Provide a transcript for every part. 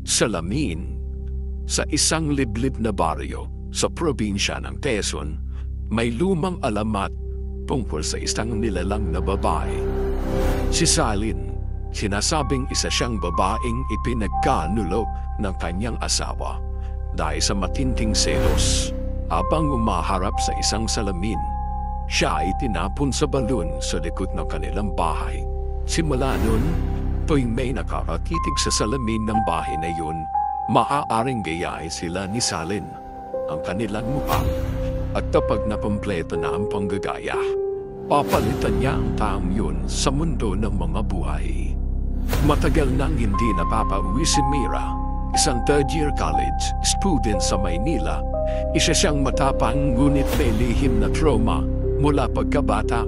Salamin. Sa isang liblib na baryo sa probinsya ng Quezon, may lumang alamat tungkol sa isang nilalang na babae. Si Salin, sinasabing isa siyang babaeng ipinagkanulo ng kanyang asawa dahil sa matinding selos. Habang umaharap sa isang salamin, siya ay tinapon sa balon sa likod ng kanilang bahay. Simula nun, tuwing may nakakatitig sa salamin ng bahay na yun, maaaring gayahin sila ni Salin ang kanilang mukha. At kapag nakumpleto na ang panggagaya, papalitan niya ang taong yun sa mundo ng mga buhay. Matagal nang hindi napapauwi si Mira, isang third-year college student sa Maynila. Isa siyang matapang ngunit may lihim na trauma mula pagkabata.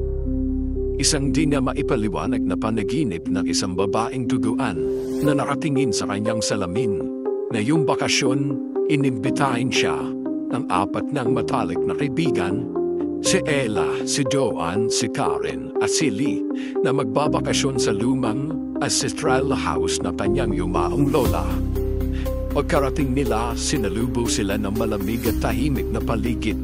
Isang di niya maipaliwanag na panaginip ng isang babaeng duguan na nakatingin sa kanyang salamin. Ngayong bakasyon, inimbitahin siya ng 4 ng matalik na kaibigan, si Ella, si Joanne, si Karen at si Lee, na magbabakasyon sa lumang ancestral house na kanyang yumaong lola. Pagkarating nila, sinalubo sila ng malamig at tahimik na paligid.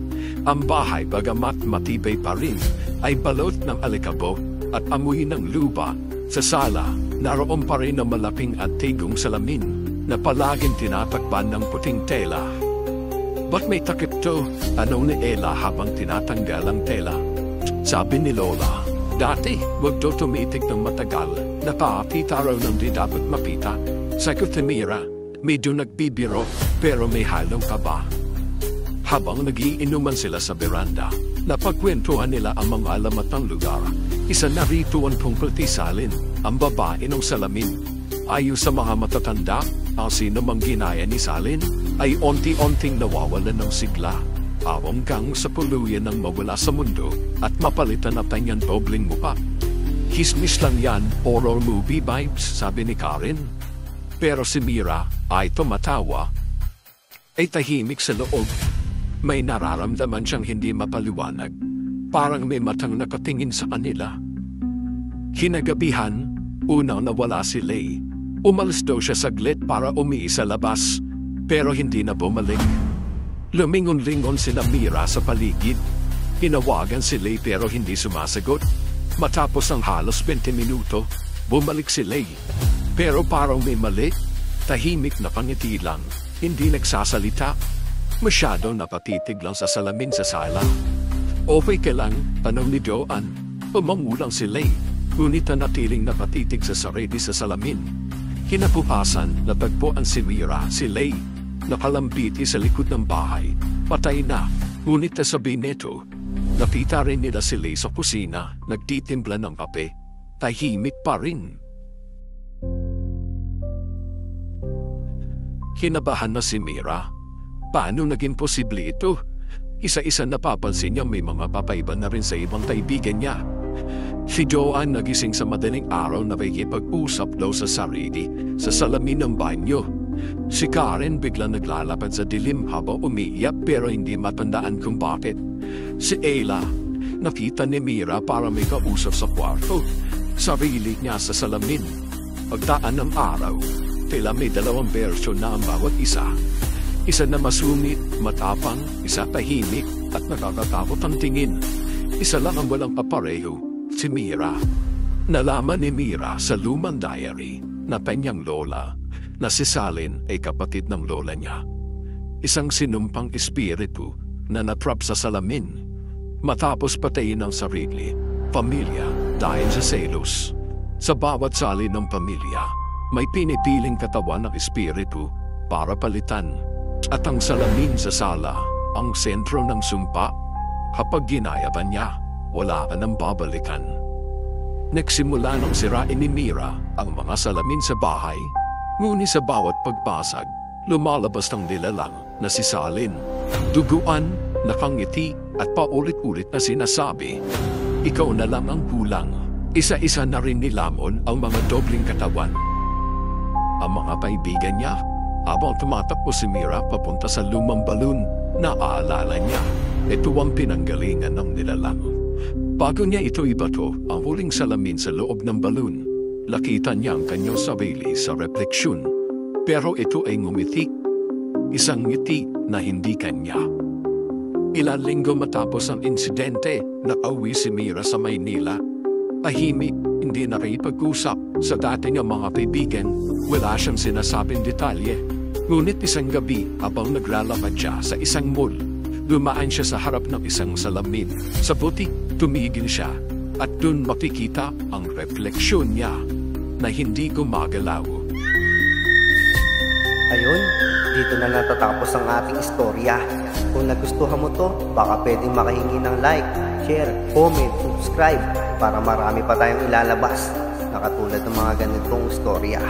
Ang bahay, bagamat matibay pa rin, ay balot ng alikabok at amoy ng lupa. Sa sala, naroon pa rin ang malaking antigong salamin na palaging tinatakpan ng puting tela. Ba't may takip to? Ano ni Ella habang tinatanggal ang tela? Sabi ni Lola, dati, wag daw tumitik ng matagal. Napapita raw ng di dapat mapita. Sagot ni Mira, medyo nagbibiro pero may halong kaba. Habang nagiinuman sila sa beranda, napagkwentuhan nila ang mga alamat ng lugar. Isa na rito ang tungkol kay Salin, ang babae ng salamin. Ayon sa mga matatanda, ang sino mang ginaya ni Salin ay onti-onting nawawalan ng sigla. Hanggang sa puluyan ng mawala sa mundo at mapalitan na kanyang dobling mukha. Hismis lang yan, horror movie vibes, sabi ni Karen. Pero si Mira ay tumatawa, ay tahimik sa loob. May nararamdaman siyang hindi mapaliwanag. Parang may matang nakatingin sa kanila. Kinagabihan, unang nawala si Lay. Umalis daw siya saglit para umiis sa labas, pero hindi na bumalik. Lumingon-lingon sina Mira sa paligid. Hinawagan si Lay pero hindi sumasagot. Matapos ang halos 20 minuto, bumalik si Lay. Pero parang may mali, tahimik na pangiti lang, hindi nagsasalita. Masyadong napatitig lang sa salamin sa sala. Okay ka lang, tanong ni Joanne. Umangulang si Lay, ngunit natiling napatitig sa sarili sa salamin. Kinabukasan, natagpuan si Mira, si Lay, nakalambiti sa likod ng bahay. Patay na, ngunit nasabi nito, nakita rin nila si Lay sa kusina, nagtitimpla ng kape. Tahimik pa rin. Kinabahan na si Mira. Paano naging posible ito? Isa-isa napapansin niya may mga papaiba na rin sa ibang kaibigan niya. Si Joanne nagising sa madaling araw na nakikipag-usap daw sa sarili sa salamin ng banyo. Si Karen bigla naglalapad sa dilim habang umiiyak pero hindi matandaan kung bakit. Si Ella, nakita ni Mira para may kausap sa kwarto. Sarili niya sa salamin. Pagdaan ng araw, tila may 2 bersyon na ang bawat isa. Isa na masungit, matapang, isa tahimik at nakakatakot ang tingin. Isa lang ang walang kapareho, si Mira. Nalaman ni Mira sa lumang diary na kanyang lola na si Salin ay kapatid ng lola niya. Isang sinumpang espiritu na natrap sa salamin. Matapos patayin ang sarili, pamilya dahil sa selos. Sa bawat salin ng pamilya, may pinipiling katawan ng espiritu para palitan. At ang salamin sa sala, ang sentro ng sumpa. Kapag ginaya ba niya, wala ka nang babalikan. Nagsimula nang sirain ni Mira ang mga salamin sa bahay, ngunit sa bawat pagbasag, lumalabas ng nilalang na si Salin. Duguan, nakangiti at paulit-ulit na sinasabi, ikaw na lang ang kulang. Isa-isa na rin nilamon ang mga dobling katawan. Ang mga kaibigan niya, habang tumatakbo si Mira papunta sa lumang balon, naaalala niya, ito ang pinanggalingan ng nilalang. Bago niya ito ibato ang huling salamin sa loob ng balon, nakita niya ang kanyang sarili sa refleksyon. Pero ito ay ngumiti. Isang ngiti na hindi kanya. Ilang linggo matapos ang insidente, nakauwi si Mira sa Maynila. Tahimik, hindi nakipag-usap sa dati niyang mga kaibigan, wala siyang sinasabing detalye. Ngunit isang gabi habang naglalakad siya sa isang mall, dumaan siya sa harap ng isang salamin. Sa buti, tumigil siya at dun makikita ang refleksyon niya na hindi gumagalaw. Ayun, dito na natatapos ang ating istorya. Kung nagustuhan mo to, baka pwedeng makahingi ng like, share, comment, subscribe para marami pa tayong ilalabas na katulad ng mga ganitong istorya.